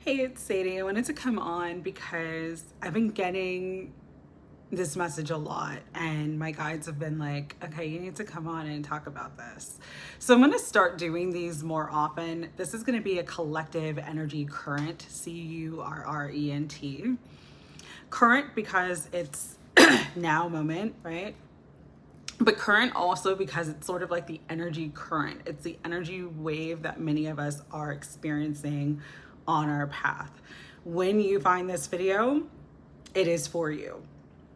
Hey, it's Sadie. I wanted to come on because I've been getting this message a lot, and my guides have been like, okay, you need to come on and talk about this. So I'm going to start doing these more often. This is going to be a collective energy current, Current. Current because it's now moment, right? But current also because it's sort of like the energy current. It's the energy wave that many of us are experiencing on our path. When you find this video, it is for you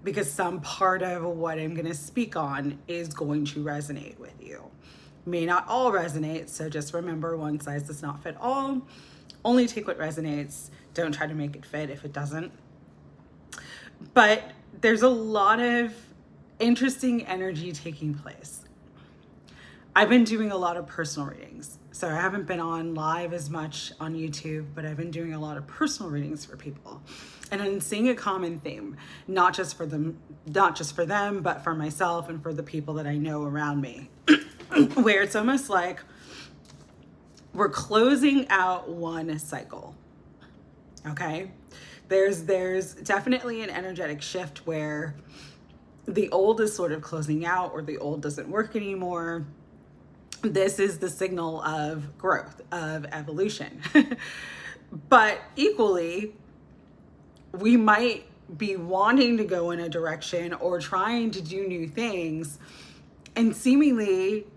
because some part of what I'm going to speak on is going to resonate with you. May not all resonate, so just remember, one size does not fit all. Only take what resonates. Don't try to make it fit if it doesn't. But there's a lot of interesting energy taking place. I've been doing a lot of personal readings. So I haven't been on live as much on YouTube, but I've been doing a lot of personal readings for people. And I'm seeing a common theme, not just for them, but for myself and for the people that I know around me, where it's almost like we're closing out one cycle. Okay? There's definitely an energetic shift where the old is sort of closing out, or the old doesn't work anymore. This is the signal of growth, of evolution. But equally, we might be wanting to go in a direction or trying to do new things, and seemingly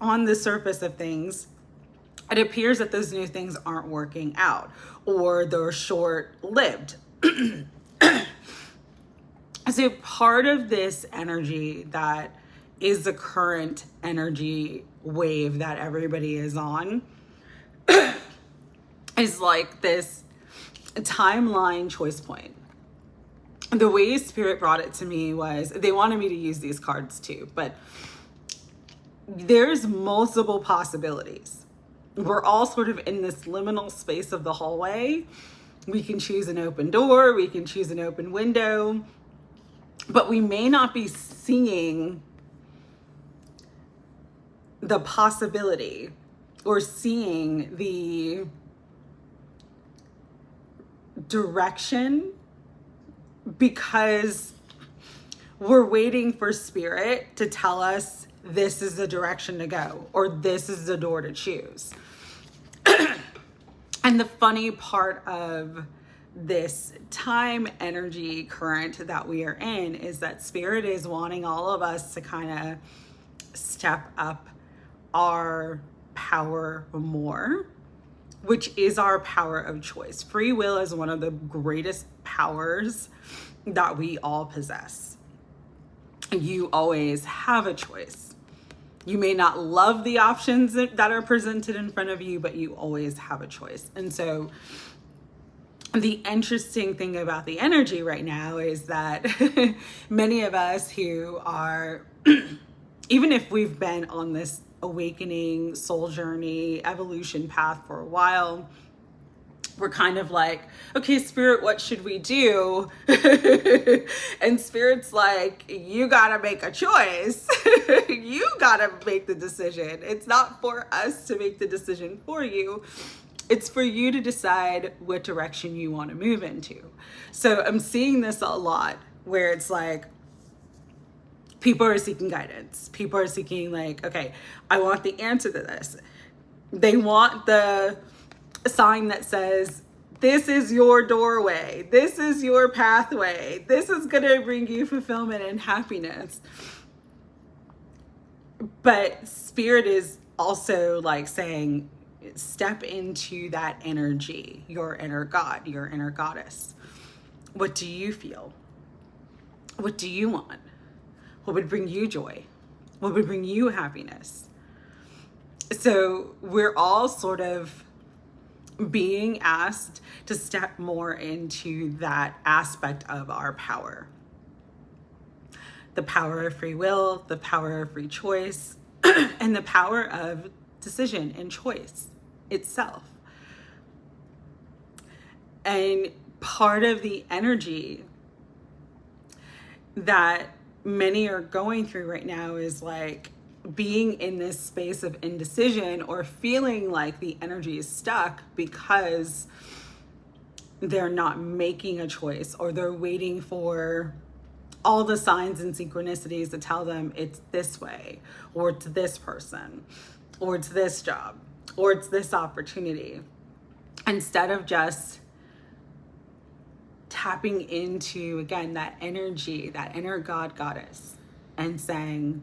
on the surface of things, it appears that those new things aren't working out, or they're short-lived. So part of this energy that is the current energy wave that everybody is on is like this timeline choice point. The way Spirit brought it to me was, they wanted me to use these cards too, but there's multiple possibilities. We're all sort of in this liminal space of the hallway. We can choose an open door, we can choose an open window, but we may not be seeing the possibility or seeing the direction because we're waiting for Spirit to tell us this is the direction to go, or this is the door to choose. And the funny part of this time energy current that we are in is that Spirit is wanting all of us to kind of step up our power more, which is our power of choice. Free will is one of the greatest powers that we all possess. You always have a choice. You may not love the options that are presented in front of you, but you always have a choice. And so the interesting thing about the energy right now is that many of us who are, even if we've been on this awakening, soul journey, evolution path for a while, we're kind of like, okay, Spirit, what should we do? And Spirit's like, you gotta make a choice. You gotta make the decision. It's not for us to make the decision for you. It's for you to decide what direction you want to move into. So I'm seeing this a lot where it's like, people are seeking guidance. People are seeking like, okay, I want the answer to this. They want the sign that says, this is your doorway. This is your pathway. This is going to bring you fulfillment and happiness. But Spirit is also like saying, step into that energy, your inner God, your inner goddess. What do you feel? What do you want? What would bring you joy? What would bring you happiness? So we're all sort of being asked to step more into that aspect of our power. The power of free will, the power of free choice, and the power of decision and choice itself. And part of the energy that many are going through right now is like being in this space of indecision or feeling like the energy is stuck because they're not making a choice, or they're waiting for all the signs and synchronicities to tell them it's this way, or it's this person, or it's this job, or it's this opportunity, instead of just tapping into, again, that energy, that inner God goddess, and saying,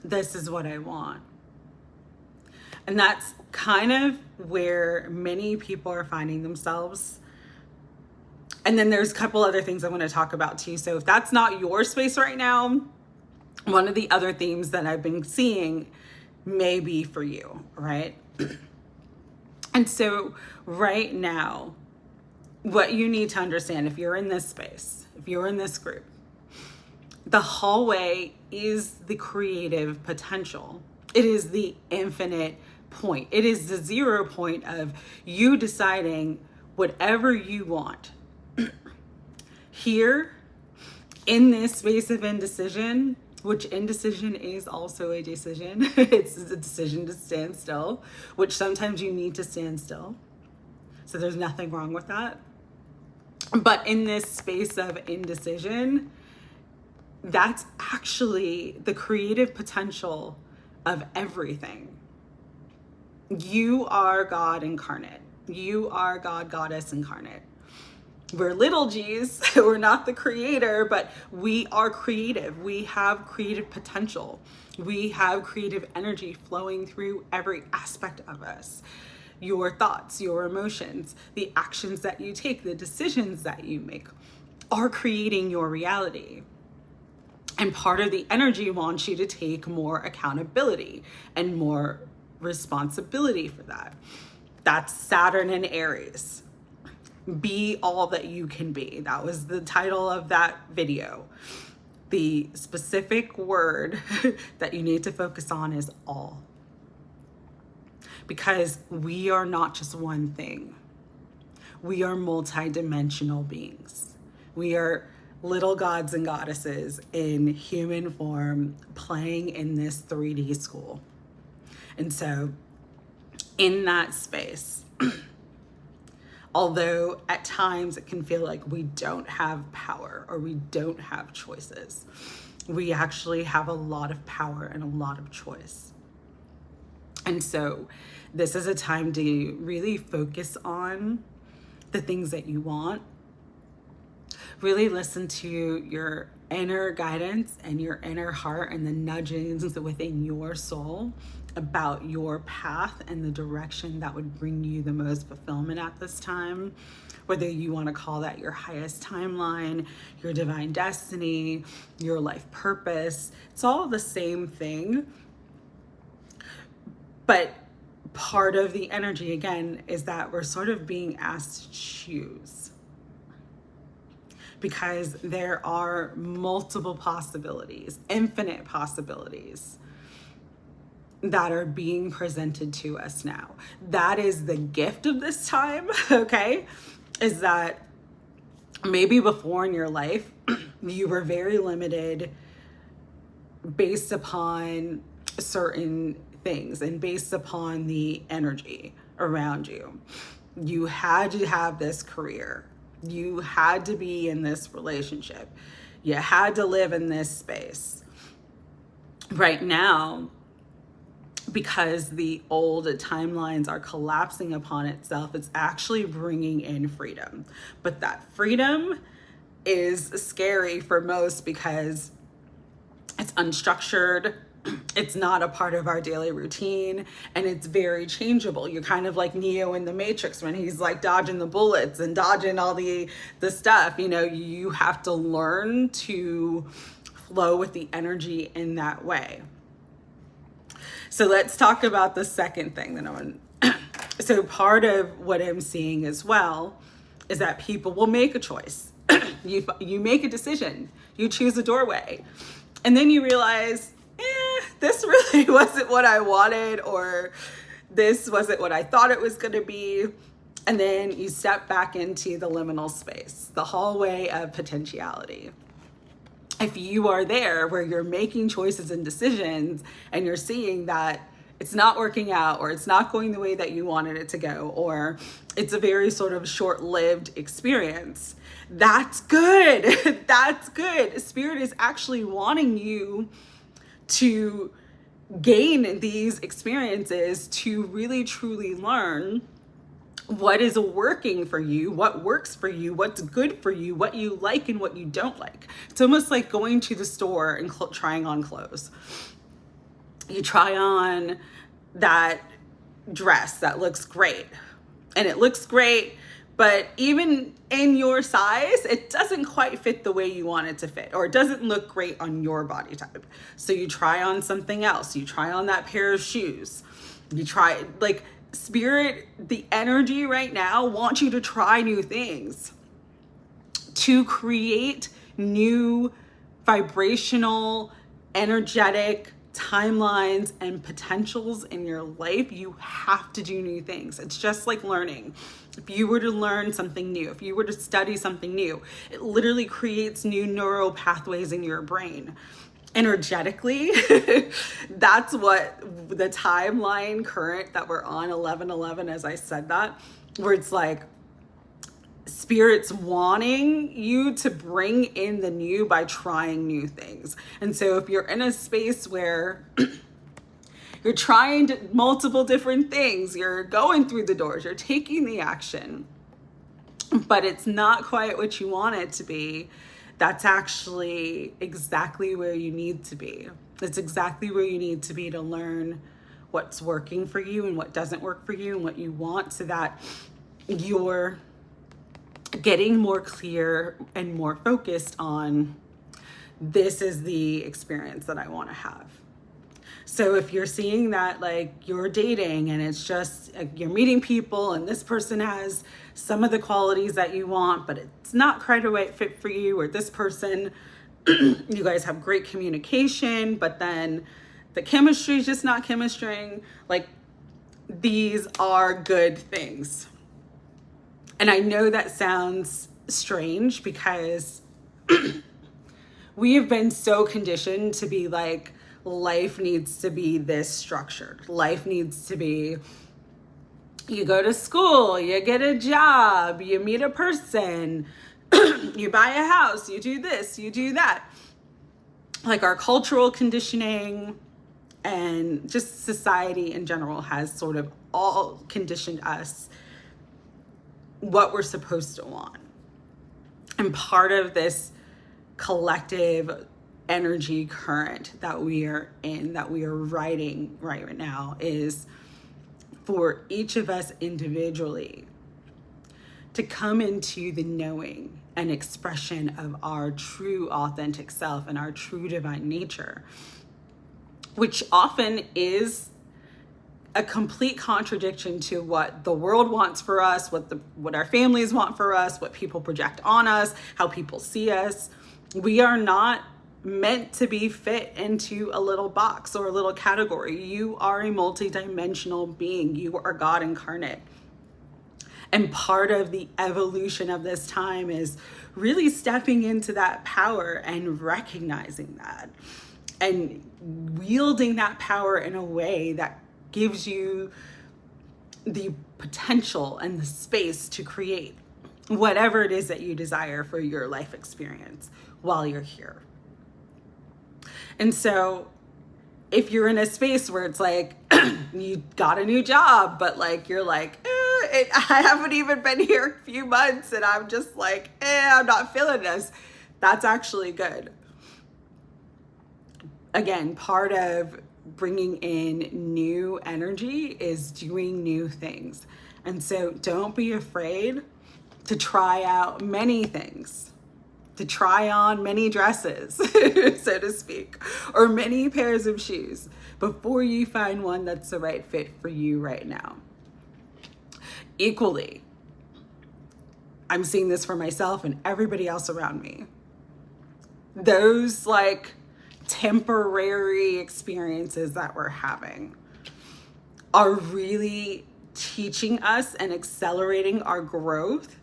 this is what I want. And that's kind of where many people are finding themselves. And then there's a couple other things I want to talk about too. So if that's not your space right now, one of the other themes that I've been seeing may be for you, right? And so right now, what you need to understand, if you're in this space, if you're in this group, the hallway is the creative potential. It is the infinite point. It is the 0 point of you deciding whatever you want. Here, in this space of indecision, which indecision is also a decision. It's a decision to stand still, which sometimes you need to stand still. So there's nothing wrong with that. But in this space of indecision, that's actually the creative potential of everything. You are God incarnate. You are God, goddess incarnate. We're little g's, we're not the creator, but we are creative. We have creative potential. We have creative energy flowing through every aspect of us. Your thoughts, your emotions, the actions that you take, the decisions that you make are creating your reality. And part of the energy wants you to take more accountability and more responsibility for that. That's Saturn and Aries. Be all that you can be. That was the title of that video. The specific word that you need to focus on is all. Because we are not just one thing. We are multidimensional beings. We are little gods and goddesses in human form playing in this 3D school. And so in that space, although at times it can feel like we don't have power or we don't have choices, we actually have a lot of power and a lot of choice. And so this is a time to really focus on the things that you want. Really listen to your inner guidance and your inner heart and the nudgings within your soul about your path and the direction that would bring you the most fulfillment at this time. Whether you want to call that your highest timeline, your divine destiny, your life purpose, it's all the same thing. But part of the energy, again, is that we're sort of being asked to choose. Because there are multiple possibilities, infinite possibilities that are being presented to us now. That is the gift of this time, okay? Is that maybe before in your life, you were very limited based upon certain things and based upon the energy around you. You had to have this career. You had to be in this relationship. You had to live in this space. Right now, because the old timelines are collapsing upon itself, it's actually bringing in freedom. But that freedom is scary for most because it's unstructured. It's not a part of our daily routine, and it's very changeable. You're kind of like Neo in the Matrix when he's like dodging the bullets and dodging all the stuff. You know, you have to learn to flow with the energy in that way. So let's talk about the second thing that I want. So part of what I'm seeing as well is that people will make a choice. You make a decision. You choose a doorway. And then you realize, this really wasn't what I wanted, or this wasn't what I thought it was going to be. And then you step back into the liminal space, the hallway of potentiality. If you are there where you're making choices and decisions and you're seeing that it's not working out, or it's not going the way that you wanted it to go, or it's a very sort of short-lived experience. That's good. That's good. Spirit is actually wanting you to gain these experiences to really truly learn what is working for you, what works for you, what's good for you, what you like and what you don't like. It's almost like going to the store and trying on clothes. You try on that dress that looks great, and it looks great, but even in your size, it doesn't quite fit the way you want it to fit, or it doesn't look great on your body type. So you try on something else. You try on that pair of shoes. You try, like, Spirit, the energy right now wants you to try new things, to create new vibrational, energetic timelines and potentials in your life. You have to do new things. It's just like learning. If you were to learn something new, if you were to study something new, it literally creates new neural pathways in your brain. Energetically, that's what the timeline current that we're on, 11/11, as I said that, where it's like Spirit's wanting you to bring in the new by trying new things. And so if you're in a space where you're trying multiple different things, you're going through the doors, you're taking the action, but it's not quite what you want it to be, that's actually exactly where you need to be. It's exactly where you need to be to learn what's working for you and what doesn't work for you and what you want, so that you're getting more clear and more focused on, this is the experience that I want to have. So if you're seeing that, like, you're dating and it's just you're meeting people and this person has some of the qualities that you want, but it's not quite a right fit for you, or this person, you guys have great communication, but then the chemistry is just not chemistrying, like, these are good things. And I know that sounds strange because we have been so conditioned to be like, life needs to be this structured. Life needs to be, you go to school, you get a job, you meet a person, you buy a house, you do this, you do that. Like, our cultural conditioning and just society in general has sort of all conditioned us what we're supposed to want. And part of this collective energy current that we are in, that we are riding right now, is for each of us individually to come into the knowing and expression of our true authentic self and our true divine nature, which often is a complete contradiction to what the world wants for us, what our families want for us, what people project on us, how people see us. We are not meant to be fit into a little box or a little category. You are a multidimensional being. You are God incarnate. And part of the evolution of this time is really stepping into that power and recognizing that and wielding that power in a way that gives you the potential and the space to create whatever it is that you desire for your life experience while you're here. And so if you're in a space where it's like, you got a new job, but like, you're like, I haven't even been here a few months and I'm just like, I'm not feeling this, that's actually good. Again, part of bringing in new energy is doing new things. And so don't be afraid to try out many things, to try on many dresses, so to speak, or many pairs of shoes before you find one that's the right fit for you right now. Equally, I'm seeing this for myself and everybody else around me. Those like temporary experiences that we're having are really teaching us and accelerating our growth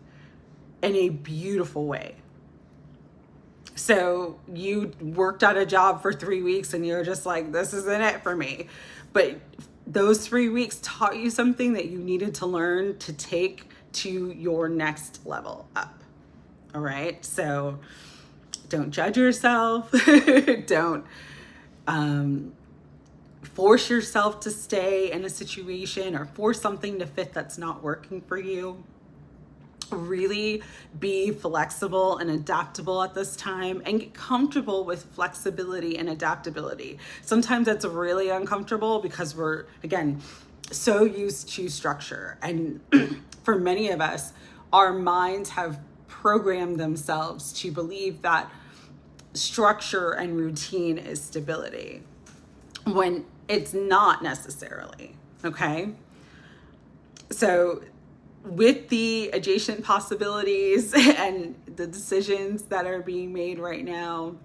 in a beautiful way. So you worked at a job for 3 weeks and you're just like, this isn't it for me. But those 3 weeks taught you something that you needed to learn to take to your next level up. All right. So don't judge yourself. Don't force yourself to stay in a situation or force something to fit that's not working for you. Really be flexible and adaptable at this time, and get comfortable with flexibility and adaptability. Sometimes that's really uncomfortable because we're, again, so used to structure. And for many of us, our minds have programmed themselves to believe that structure and routine is stability, when it's not necessarily, okay? So with the adjacent possibilities and the decisions that are being made right now,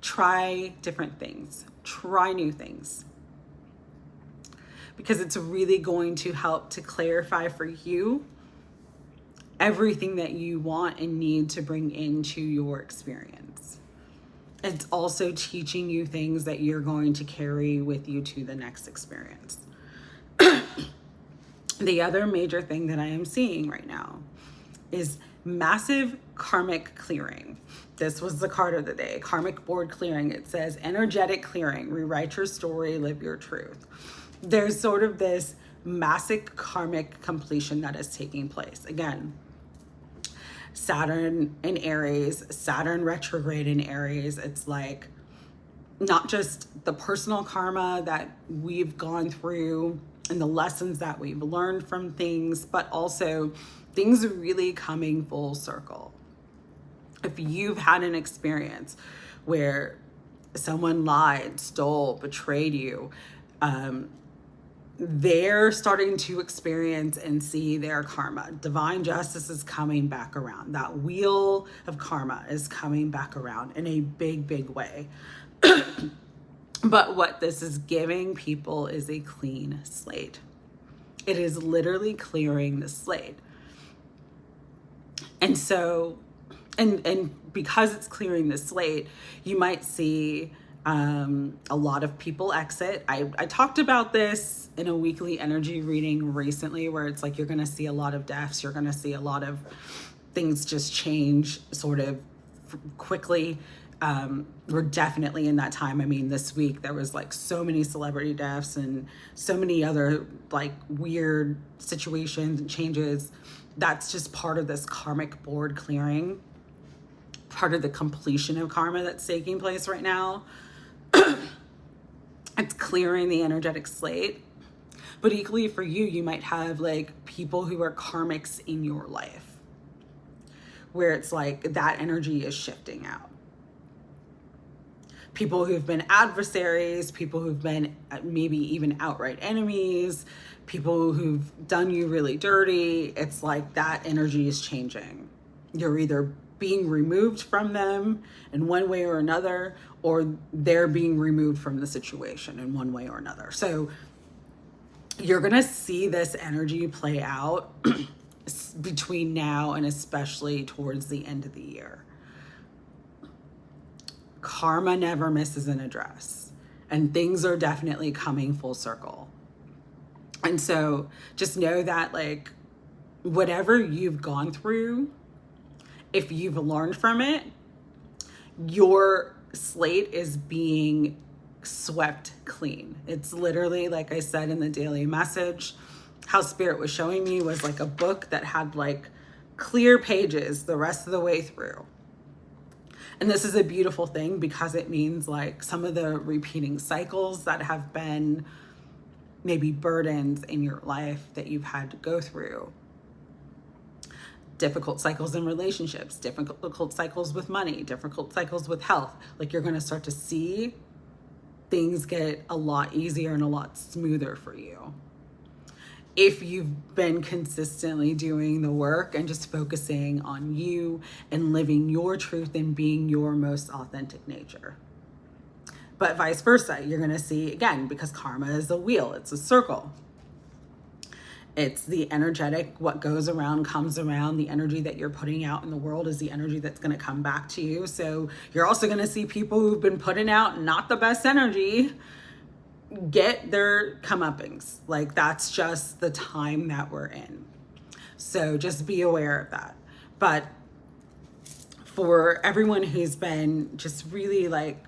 try different things, try new things, because it's really going to help to clarify for you everything that you want and need to bring into your experience. It's also teaching you things that you're going to carry with you to the next experience. The other major thing that I am seeing right now is massive karmic clearing. This was the card of the day, karmic board clearing. It says energetic clearing, rewrite your story, live your truth. There's sort of this massive karmic completion that is taking place. Again, Saturn in Aries, Saturn retrograde in Aries. It's like not just the personal karma that we've gone through and the lessons that we've learned from things, but also things really coming full circle. If you've had an experience where someone lied, stole, betrayed you, they're starting to experience and see their karma. Divine justice is coming back around. That wheel of karma is coming back around in a big, big way. But what this is giving people is a clean slate. It is literally clearing the slate. And so, and because it's clearing the slate, you might see a lot of people exit. I talked about this in a weekly energy reading recently, where it's like you're going to see a lot of deaths. You're going to see a lot of things just change sort of quickly. We're definitely in that time. I mean, this week there was like so many celebrity deaths and so many other like weird situations and changes. That's just part of this karmic board clearing, part of the completion of karma that's taking place right now. It's clearing the energetic slate. But equally for you, you might have like people who are karmics in your life, where it's like that energy is shifting out. People who've been adversaries, people who've been maybe even outright enemies, people who've done you really dirty. It's like that energy is changing. You're either being removed from them in one way or another, or they're being removed from the situation in one way or another. So you're going to see this energy play out between now and especially towards the end of the year. Karma never misses an address, and things are definitely coming full circle. And so just know that like whatever you've gone through, if you've learned from it, your slate is being swept clean. It's literally, like I said in the daily message, how Spirit was showing me was like a book that had like clear pages the rest of the way through. And this is a beautiful thing because it means like some of the repeating cycles that have been maybe burdens in your life that you've had to go through. Difficult cycles in relationships, difficult cycles with money, difficult cycles with health. Like you're going to start to see things get a lot easier and a lot smoother for you if you've been consistently doing the work and just focusing on you and living your truth and being your most authentic nature. But vice versa, you're going to see, again, because karma is a wheel, it's a circle. It's the energetic, what goes around comes around. The energy that you're putting out in the world is the energy that's going to come back to you. So you're also going to see people who've been putting out not the best energy get their comeuppance. Like, that's just the time that we're in. So just be aware of that. But for everyone who's been just really like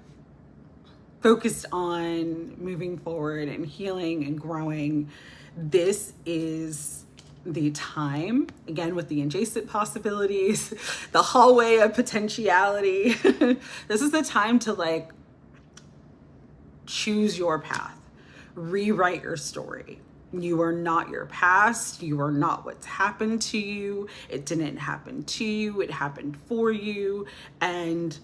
focused on moving forward and healing and growing, this is the time, again, with the adjacent possibilities, the hallway of potentiality. This is the time to like choose your path, rewrite your story. You are not your past. You are not what's happened to you. It didn't happen to you. It happened for you. And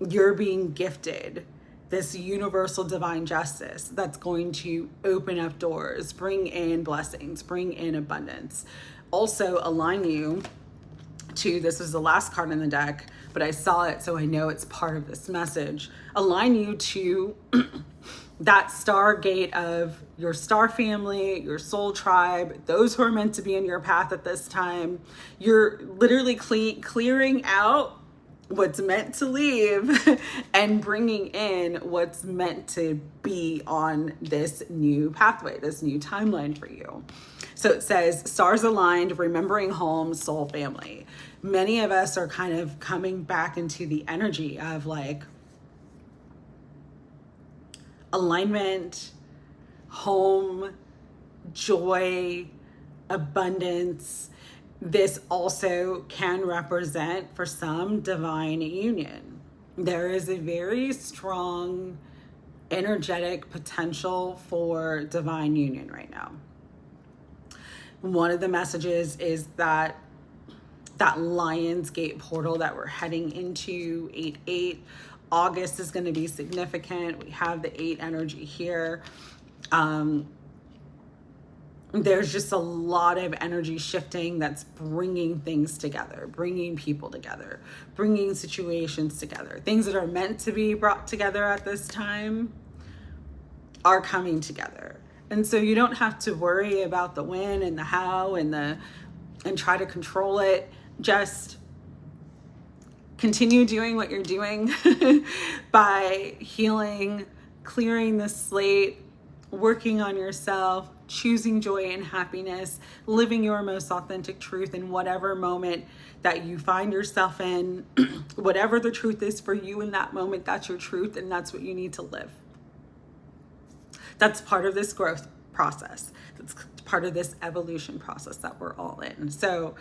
you're being gifted this universal divine justice that's going to open up doors, bring in blessings, bring in abundance. Also align you to, this is the last card in the deck, but I saw it, so I know it's part of this message. Align you to that stargate of your star family, your soul tribe, those who are meant to be in your path at this time. You're literally clearing out what's meant to leave and bringing in what's meant to be on this new pathway, this new timeline for you. So it says, stars aligned, remembering home, soul family. Many of us are kind of coming back into the energy of like alignment, home, joy, abundance. This also can represent, for some, divine union. There is a very strong energetic potential for divine union right now. One of the messages is that Lionsgate portal that we're heading into, 8/8, August is going to be significant. We have the 8 energy here. There's just a lot of energy shifting that's bringing things together, bringing people together, bringing situations together. Things that are meant to be brought together at this time are coming together. And so you don't have to worry about the when and the how and try to control it. Just continue doing what you're doing by healing, clearing the slate, working on yourself, choosing joy and happiness, living your most authentic truth in whatever moment that you find yourself in. Whatever the truth is for you in that moment, that's your truth, and that's what you need to live. That's part of this growth process. That's part of this evolution process that we're all in. So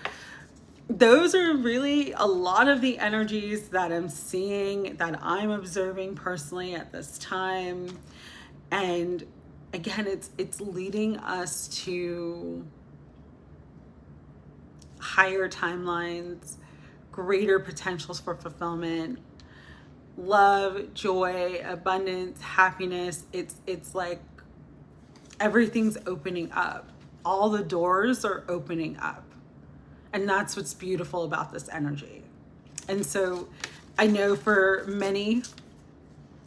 those are really a lot of the energies that I'm seeing, that I'm observing personally at this time. And again, it's leading us to higher timelines, greater potentials for fulfillment, love, joy, abundance, happiness. It's like everything's opening up. All the doors are opening up. And that's what's beautiful about this energy. And so I know for many,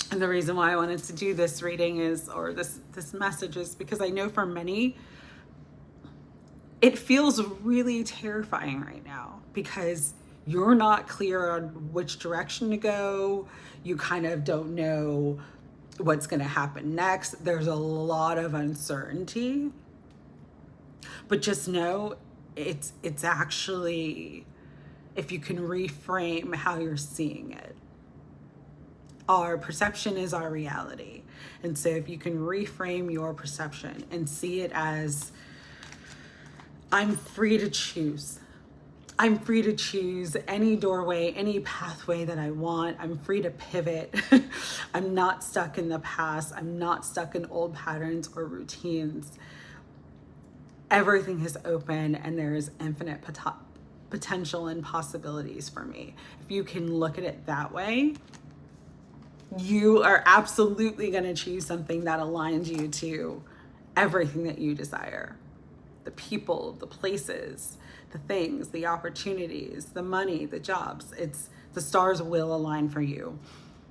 and the reason why I wanted to do this reading is, or this message is because I know for many, it feels really terrifying right now because you're not clear on which direction to go. You kind of don't know what's going to happen next. There's a lot of uncertainty. But just know it's actually, if you can reframe how you're seeing it. Our perception is our reality. And so if you can reframe your perception and see it as, I'm free to choose. I'm free to choose any doorway, any pathway that I want. I'm free to pivot. I'm not stuck in the past. I'm not stuck in old patterns or routines. Everything is open and there is infinite potential and possibilities for me. If you can look at it that way, you are absolutely going to choose something that aligns you to everything that you desire. The people, the places, the things, the opportunities, the money, the jobs. The stars will align for you.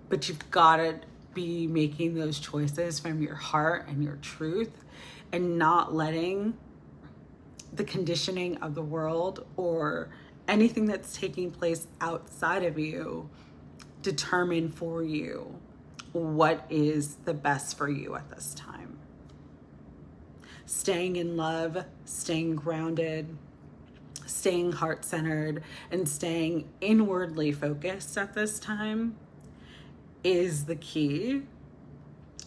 But you've got to be making those choices from your heart and your truth, and not letting the conditioning of the world or anything that's taking place outside of you determine for you what is the best for you at this time. staying in love, staying grounded, staying heart-centered, and staying inwardly focused at this time is the key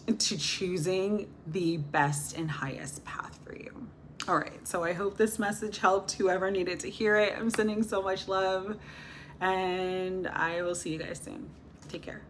to choosing the best and highest path for you. All right, so I hope this message helped whoever needed to hear it. I'm sending so much love, and I will see you guys soon. Take care.